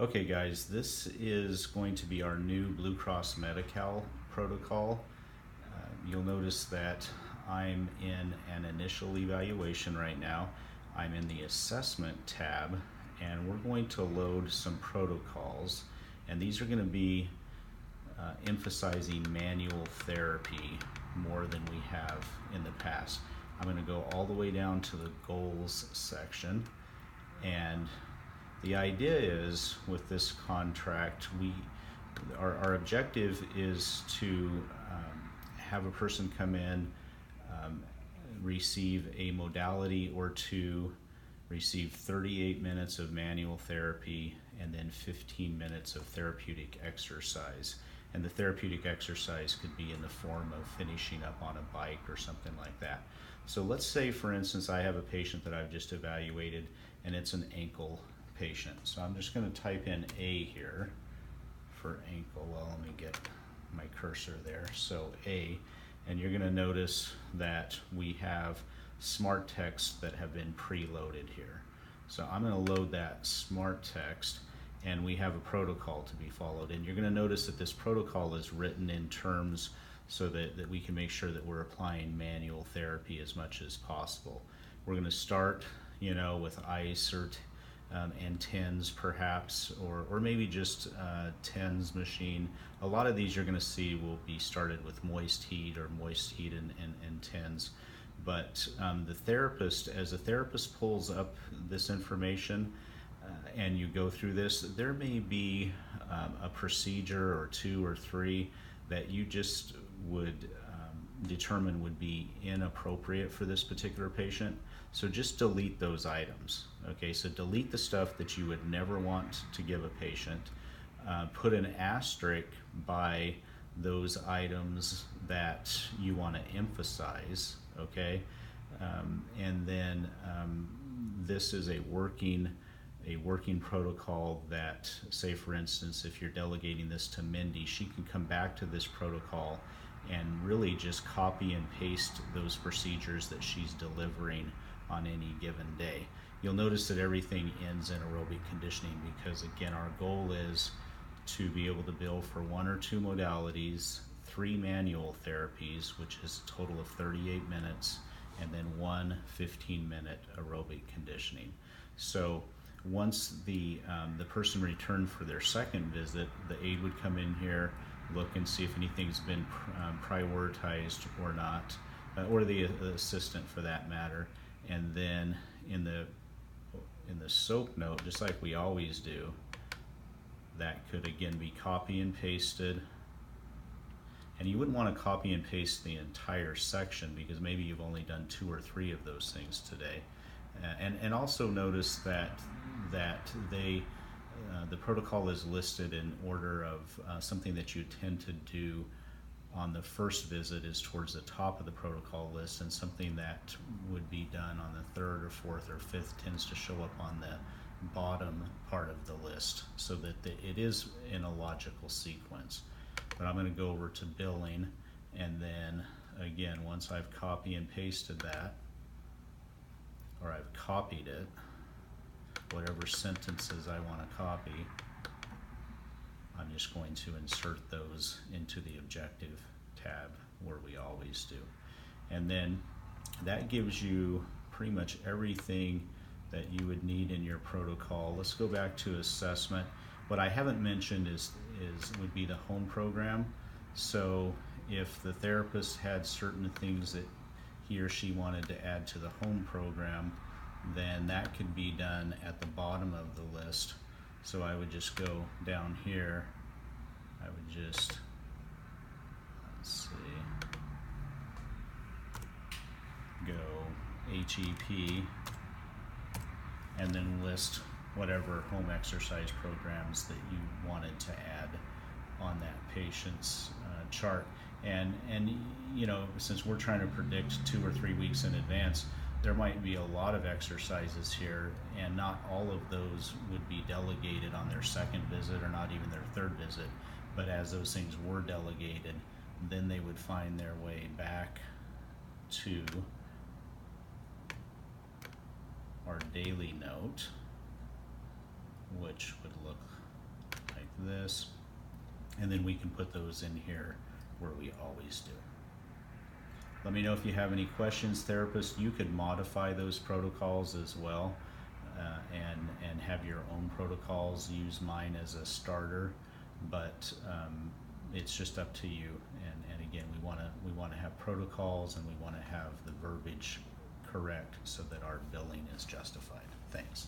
Okay, guys, this is going to be our new Blue Cross Medi-Cal protocol. You'll notice that I'm in an initial evaluation right now. I'm in the assessment tab, and we're going to load some protocols. And these are going to be emphasizing manual therapy more than we have in the past. I'm going to go all the way down to the goals section, and the idea is with this contract, our objective is to have a person come in, receive a modality or two, receive 38 minutes of manual therapy, and then 15 minutes of therapeutic exercise. And the therapeutic exercise could be in the form of finishing up on a bike or something like that. So let's say, for instance, I have a patient that I've just evaluated, and it's an ankle patient. So I'm just going to type in A here for ankle. Well, let me get my cursor there. So A, and you're going to notice that we have smart text that have been preloaded here. So I'm going to load that smart text, and we have a protocol to be followed. And you're going to notice that this protocol is written in terms so that we can make sure that we're applying manual therapy as much as possible. We're going to start, with ice or and TENS perhaps, or maybe just TENS machine. A lot of these you're going to see will be started with moist heat or moist heat and TENS. But the therapist, as a therapist pulls up this information and you go through this, there may be a procedure or two or three that you just would determine would be inappropriate for this particular patient. So just delete those items. Okay, so delete the stuff that you would never want to give a patient. Put an asterisk by those items that you want to emphasize. Okay, and then this is a working protocol that, say for instance, if you're delegating this to Mindy, she can come back to this protocol and really just copy and paste those procedures that she's delivering on any given day. You'll notice that everything ends in aerobic conditioning because, again, our goal is to be able to bill for one or two modalities, 3 manual therapies, which is a total of 38 minutes, and then one 15-minute aerobic conditioning. So once the person returned for their second visit, the aide would come in here, look and see if anything's been prioritized or not, or the assistant for that matter. And then in the SOAP note, just like we always do, that could again be copy and pasted. And you wouldn't want to copy and paste the entire section because maybe you've only done 2 or 3 of those things today. And also notice that the protocol is listed in order of something that you tend to do on the first visit is towards the top of the protocol list, and something that would be done on the 3rd or 4th or 5th tends to show up on the bottom part of the list, so that it is in a logical sequence. But I'm going to go over to billing, and then again, once I've copy and pasted that, or I've copied it, whatever sentences I want to copy, I'm just going to insert those into the objective tab where we always do. And then that gives you pretty much everything that you would need in your protocol. Let's go back to assessment. What I haven't mentioned would be the home program. So if the therapist had certain things that he or she wanted to add to the home program, then that could be done at the bottom of the list. So I would just go down here. I would just, let's see, go HEP, and then list whatever home exercise programs that you wanted to add on that patient's chart. And since we're trying to predict 2 or 3 weeks in advance, there might be a lot of exercises here, and not all of those would be delegated on their second visit or not even their third visit. But as those things were delegated, then they would find their way back to our daily note, which would look this. And then we can put those in here where we always do. Let me know if you have any questions, therapists. You could modify those protocols as well, and have your own protocols. Use mine as a starter, but it's just up to you. And again, we want to have protocols, and we want to have the verbiage correct so that our billing is justified. Thanks.